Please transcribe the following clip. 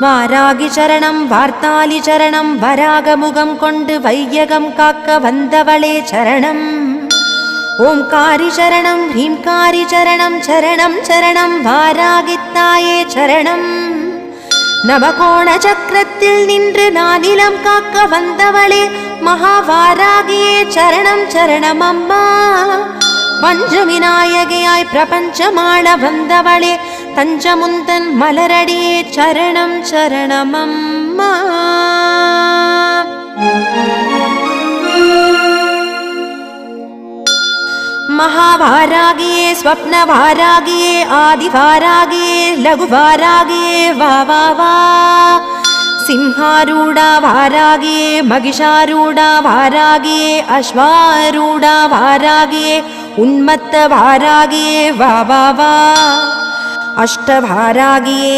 வாராகி சரணம் வார்த்தாலி சரணம் வராகமுகம் கொண்டு வையகம் காக்க வந்தவளே சரணம். ஓம்காரி சரணம் ஹ்ரீம்காரி சரணம் சரணம் சரணம் வாராகித்தாயே சரணம். நவகோண சக்கரத்தில் நின்று நானிலம் காக்க வந்தவளே மகாவாராகியே சரணம் சரணம் அம்மா. பஞ்சவிநாயகியாய் பிரபஞ்சமாள வந்தவளே தஞ்சமுந்தன் மலரடியே சரணம் சரணம் அம்மா. महावारागिये स्वप्नवारागिये आदिवारागिये लघुवारागिये वा वा वा. सिंहारूढा वारागिये महिषारूढा वारागिये अश्वारूढा वारागिये उन्मत्त वारागिये वा वा वा. अष्टवारागिये